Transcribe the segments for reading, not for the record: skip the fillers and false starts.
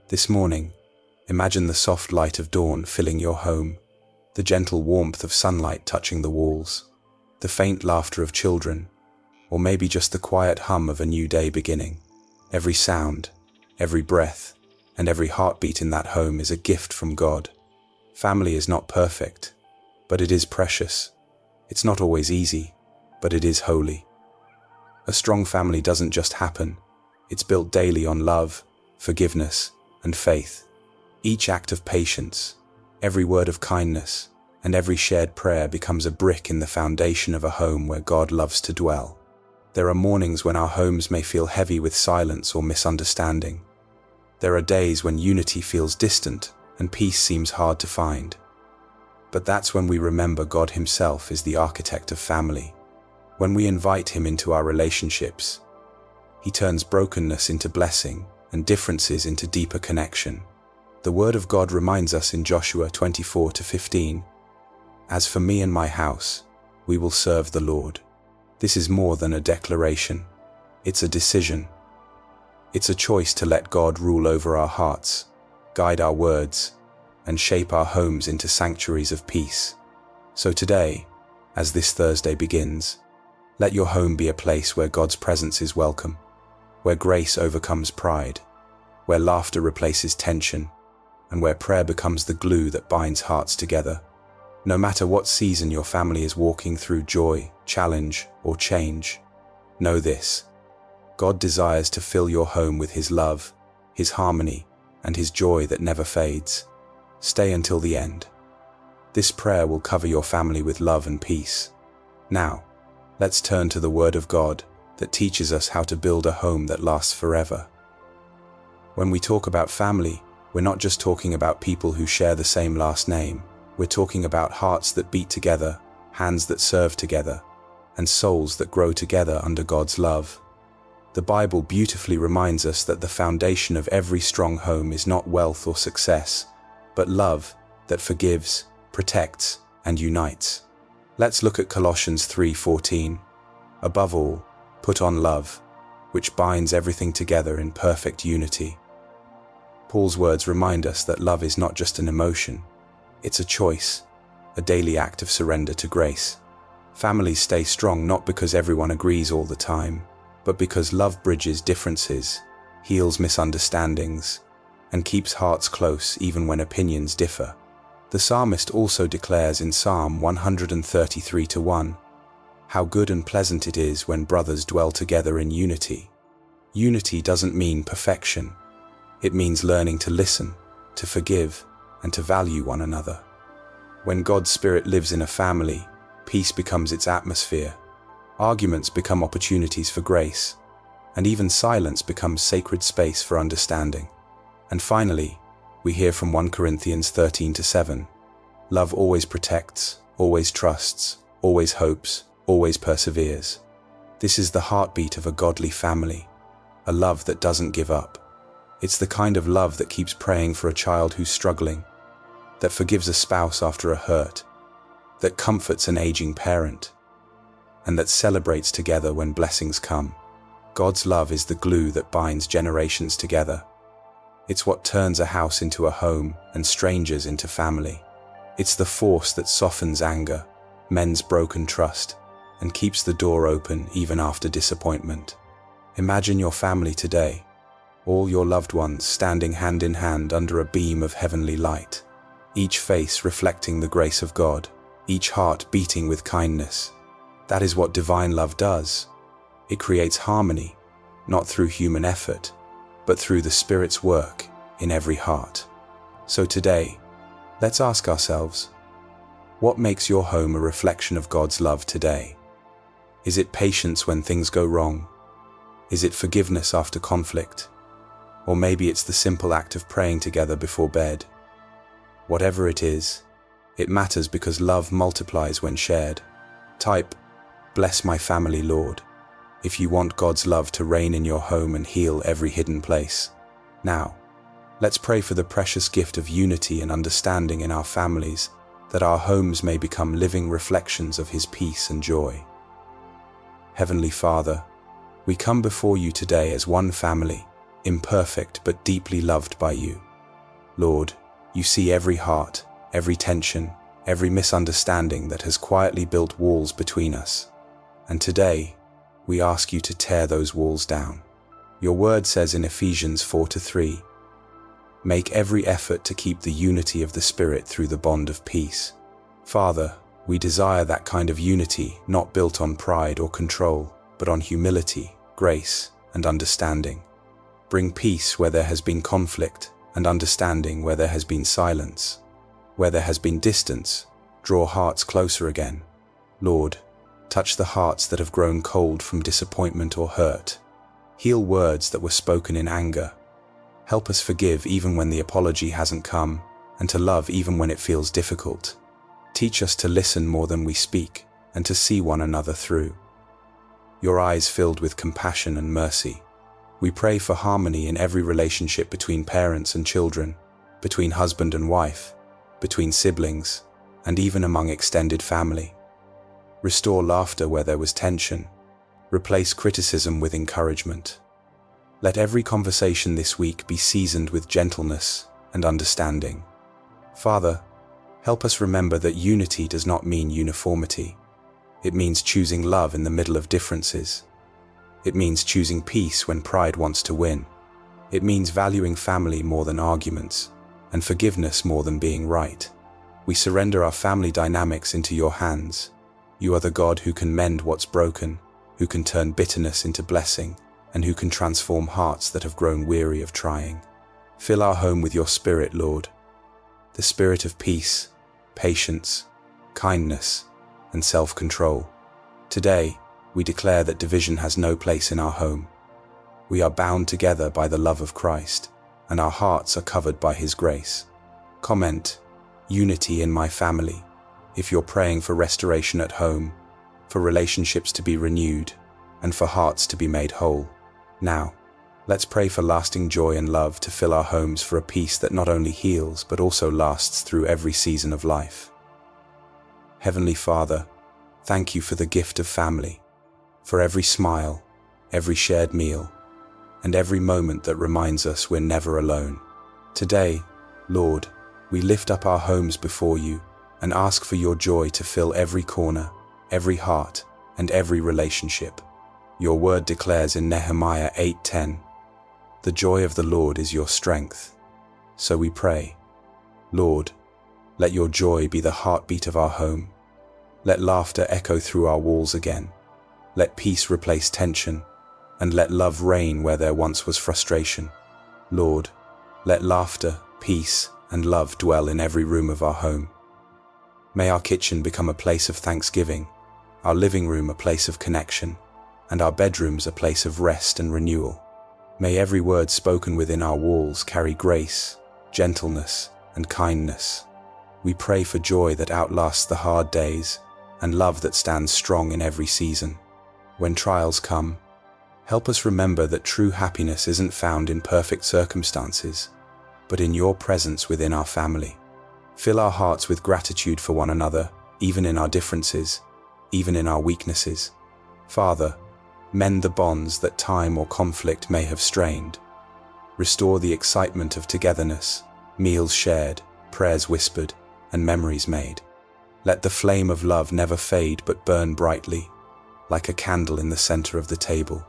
This morning, imagine the soft light of dawn filling your home, the gentle warmth of sunlight touching the walls, the faint laughter of children, or maybe just the quiet hum of a new day beginning. Every sound, every breath, and every heartbeat in that home is a gift from God. Family is not perfect, but it is precious. It's not always easy, but it is holy. A strong family doesn't just happen. It's built daily on love, forgiveness, and faith. Each act of patience, every word of kindness, and every shared prayer becomes a brick in the foundation of a home where God loves to dwell. There are mornings when our homes may feel heavy with silence or misunderstanding. There are days when unity feels distant and peace seems hard to find. But that's when we remember God Himself is the architect of family. When we invite Him into our relationships, He turns brokenness into blessing and differences into deeper connection. The Word of God reminds us in Joshua 24-15, "As for me and my house, we will serve the Lord." This is more than a declaration. It's a decision. It's a choice to let God rule over our hearts, guide our words, and shape our homes into sanctuaries of peace. So today, as this Thursday begins, let your home be a place where God's presence is welcome, where grace overcomes pride, where laughter replaces tension, and where prayer becomes the glue that binds hearts together. No matter what season your family is walking through, joy, challenge, or change, know this: God desires to fill your home with His love, His harmony, and His joy that never fades. Stay until the end. This prayer will cover your family with love and peace. Now, let's turn to the Word of God that teaches us how to build a home that lasts forever. When we talk about family, we're not just talking about people who share the same last name. We're talking about hearts that beat together, hands that serve together, and souls that grow together under God's love. The Bible beautifully reminds us that the foundation of every strong home is not wealth or success, but love that forgives, protects, and unites. Let's look at Colossians 3:14. "Above all, put on love, which binds everything together in perfect unity." Paul's words remind us that love is not just an emotion. It's a choice, a daily act of surrender to grace. Families stay strong not because everyone agrees all the time, but because love bridges differences, heals misunderstandings, and keeps hearts close even when opinions differ. The psalmist also declares in Psalm 133:1, "How good and pleasant it is when brothers dwell together in unity." Unity doesn't mean perfection. It means learning to listen, to forgive, and to value one another. When God's Spirit lives in a family, peace becomes its atmosphere. Arguments become opportunities for grace, and even silence becomes sacred space for understanding. And finally, we hear from 1 Corinthians 13:7, "Love always protects, always trusts, always hopes, always perseveres." This is the heartbeat of a godly family, a love that doesn't give up. It's the kind of love that keeps praying for a child who's struggling, that forgives a spouse after a hurt, that comforts an aging parent, and that celebrates together when blessings come. God's love is the glue that binds generations together. It's what turns a house into a home and strangers into family. It's the force that softens anger, mends broken trust, and keeps the door open even after disappointment. Imagine your family today, all your loved ones standing hand in hand under a beam of heavenly light, each face reflecting the grace of God, each heart beating with kindness. That is what divine love does. It creates harmony, not through human effort, but through the Spirit's work in every heart. So today, let's ask ourselves, what makes your home a reflection of God's love today? Is it patience when things go wrong? Is it forgiveness after conflict? Or maybe it's the simple act of praying together before bed. Whatever it is, it matters because love multiplies when shared. Type, "Bless my family, Lord," if you want God's love to reign in your home and heal every hidden place. Now, let's pray for the precious gift of unity and understanding in our families, that our homes may become living reflections of His peace and joy. Heavenly Father, we come before you today as one family, imperfect but deeply loved by you. Lord, you see every heart, every tension, every misunderstanding that has quietly built walls between us. And today, we ask you to tear those walls down. Your word says in Ephesians 4:3, "Make every effort to keep the unity of the Spirit through the bond of peace." Father, we desire that kind of unity not built on pride or control, but on humility, grace, and understanding. Bring peace where there has been conflict, and understanding where there has been silence. Where there has been distance, draw hearts closer again. Lord, touch the hearts that have grown cold from disappointment or hurt. Heal words that were spoken in anger. Help us forgive even when the apology hasn't come, and to love even when it feels difficult. Teach us to listen more than we speak, and to see one another through. Your eyes filled with compassion and mercy. We pray for harmony in every relationship between parents and children, between husband and wife, between siblings, and even among extended family. Restore laughter where there was tension. Replace criticism with encouragement. Let every conversation this week be seasoned with gentleness and understanding. Father, help us remember that unity does not mean uniformity. It means choosing love in the middle of differences. It means choosing peace when pride wants to win. It means valuing family more than arguments, and forgiveness more than being right. We surrender our family dynamics into your hands. You are the God who can mend what's broken, who can turn bitterness into blessing, and who can transform hearts that have grown weary of trying. Fill our home with your Spirit, Lord, the Spirit of peace, patience, kindness, and self-control. Today, we declare that division has no place in our home. We are bound together by the love of Christ, and our hearts are covered by His grace. Comment, unity in my family, if you're praying for restoration at home, for relationships to be renewed, and for hearts to be made whole. Now, let's pray for lasting joy and love to fill our homes, for a peace that not only heals but also lasts through every season of life. Heavenly Father, thank you for the gift of family, for every smile, every shared meal, and every moment that reminds us we're never alone. Today, Lord, we lift up our homes before you and ask for your joy to fill every corner, every heart, and every relationship. Your word declares in Nehemiah 8:10, "The joy of the Lord is your strength." So we pray, Lord, let your joy be the heartbeat of our home. Let laughter echo through our walls again. Let peace replace tension, and let love reign where there once was frustration. Lord, let laughter, peace, and love dwell in every room of our home. May our kitchen become a place of thanksgiving, our living room a place of connection, and our bedrooms a place of rest and renewal. May every word spoken within our walls carry grace, gentleness, and kindness. We pray for joy that outlasts the hard days, and love that stands strong in every season. When trials come, help us remember that true happiness isn't found in perfect circumstances, but in your presence within our family. Fill our hearts with gratitude for one another, even in our differences, even in our weaknesses. Father, mend the bonds that time or conflict may have strained. Restore the excitement of togetherness, meals shared, prayers whispered, and memories made. Let the flame of love never fade but burn brightly, like a candle in the center of the table,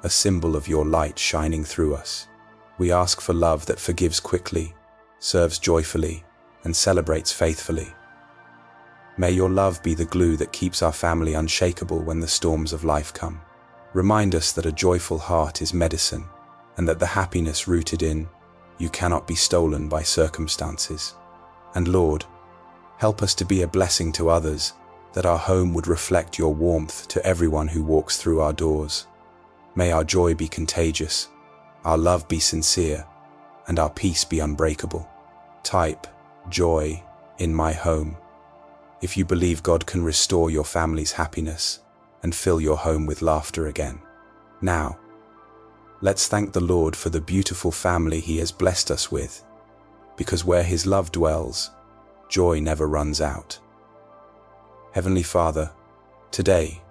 a symbol of your light shining through us. We ask for love that forgives quickly, serves joyfully, and celebrates faithfully. May your love be the glue that keeps our family unshakable when the storms of life come. Remind us that a joyful heart is medicine, and that the happiness rooted in you cannot be stolen by circumstances. And Lord, help us to be a blessing to others, that our home would reflect your warmth to everyone who walks through our doors. May our joy be contagious, our love be sincere, and our peace be unbreakable. Type joy in my home if you believe God can restore your family's happiness and fill your home with laughter again. Now, let's thank the Lord for the beautiful family He has blessed us with, because where His love dwells, joy never runs out. Heavenly Father, today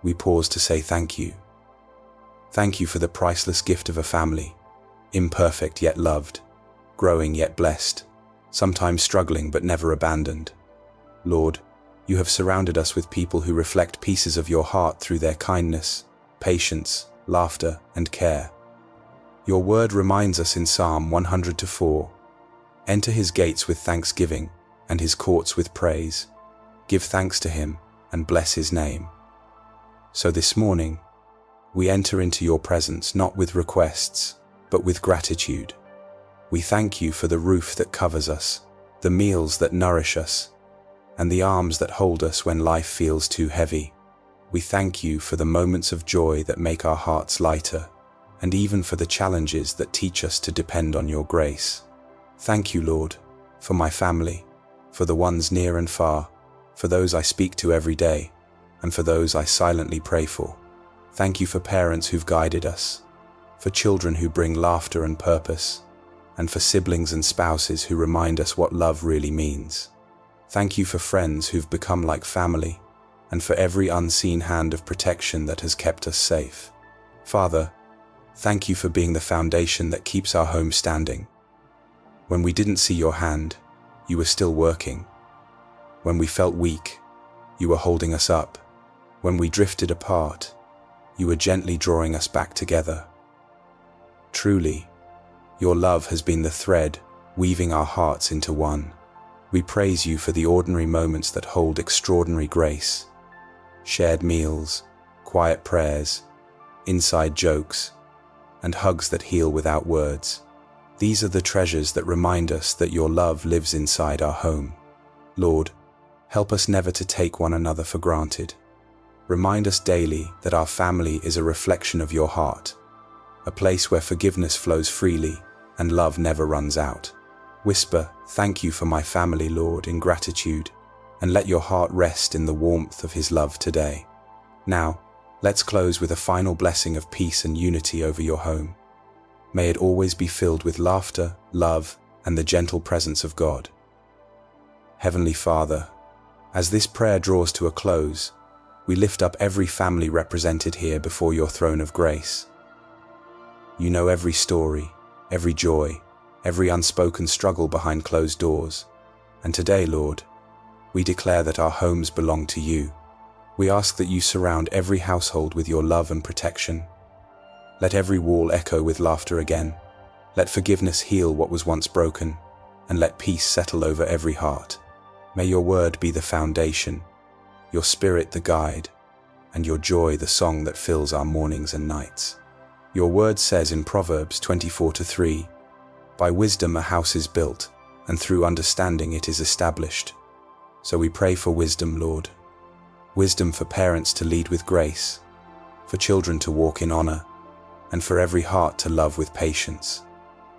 we pause to say thank you. Thank you for the priceless gift of a family, imperfect yet loved, growing yet blessed, sometimes struggling but never abandoned. Lord, you have surrounded us with people who reflect pieces of your heart through their kindness, patience, laughter, and care. Your word reminds us in Psalm 100:4, "Enter his gates with thanksgiving and his courts with praise. Give thanks to him and bless his name." So this morning, we enter into your presence not with requests, but with gratitude. We thank you for the roof that covers us, the meals that nourish us, and the arms that hold us when life feels too heavy. We thank you for the moments of joy that make our hearts lighter, and even for the challenges that teach us to depend on your grace. Thank you, Lord, for my family, for the ones near and far, for those I speak to every day, and for those I silently pray for. Thank you for parents who've guided us, for children who bring laughter and purpose, and for siblings and spouses who remind us what love really means. Thank you for friends who've become like family, and for every unseen hand of protection that has kept us safe. Father, thank you for being the foundation that keeps our home standing. When we didn't see your hand, you were still working. When we felt weak, you were holding us up. When we drifted apart, you were gently drawing us back together. Truly, your love has been the thread weaving our hearts into one. We praise you for the ordinary moments that hold extraordinary grace. Shared meals, quiet prayers, inside jokes, and hugs that heal without words. These are the treasures that remind us that your love lives inside our home. Lord, help us never to take one another for granted. Remind us daily that our family is a reflection of your heart, a place where forgiveness flows freely and love never runs out. Whisper, "Thank you for my family, Lord," in gratitude, and let your heart rest in the warmth of his love today. Now, let's close with a final blessing of peace and unity over your home. May it always be filled with laughter, love, and the gentle presence of God. Heavenly Father, as this prayer draws to a close, we lift up every family represented here before your throne of grace. You know every story, every joy, every unspoken struggle behind closed doors. And today, Lord, we declare that our homes belong to you. We ask that you surround every household with your love and protection. Let every wall echo with laughter again. Let forgiveness heal what was once broken, and let peace settle over every heart. May your word be the foundation, your spirit the guide, and your joy the song that fills our mornings and nights. Your word says in Proverbs 24:3, "By wisdom a house is built, and through understanding it is established." So we pray for wisdom, Lord. Wisdom for parents to lead with grace, for children to walk in honor, and for every heart to love with patience.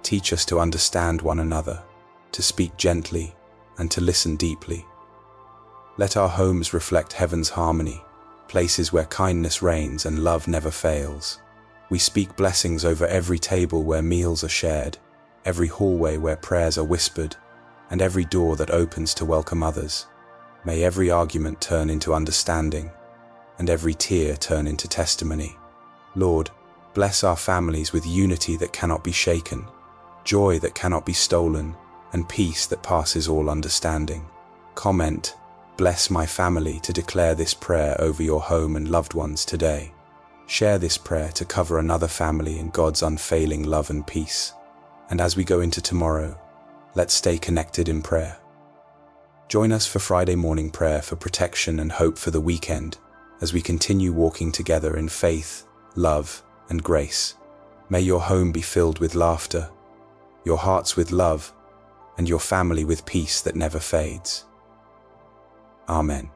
Teach us to understand one another, to speak gently, and to listen deeply. Let our homes reflect heaven's harmony, places where kindness reigns and love never fails. We speak blessings over every table where meals are shared, every hallway where prayers are whispered, and every door that opens to welcome others. May every argument turn into understanding, and every tear turn into testimony. Lord, bless our families with unity that cannot be shaken, joy that cannot be stolen, and peace that passes all understanding. Comment, "Bless my family," to declare this prayer over your home and loved ones today. Share this prayer to cover another family in God's unfailing love and peace. And as we go into tomorrow, let's stay connected in prayer. Join us for Friday morning prayer for protection and hope for the weekend as we continue walking together in faith, love, and grace. May your home be filled with laughter, your hearts with love, and your family with peace that never fades. Amen.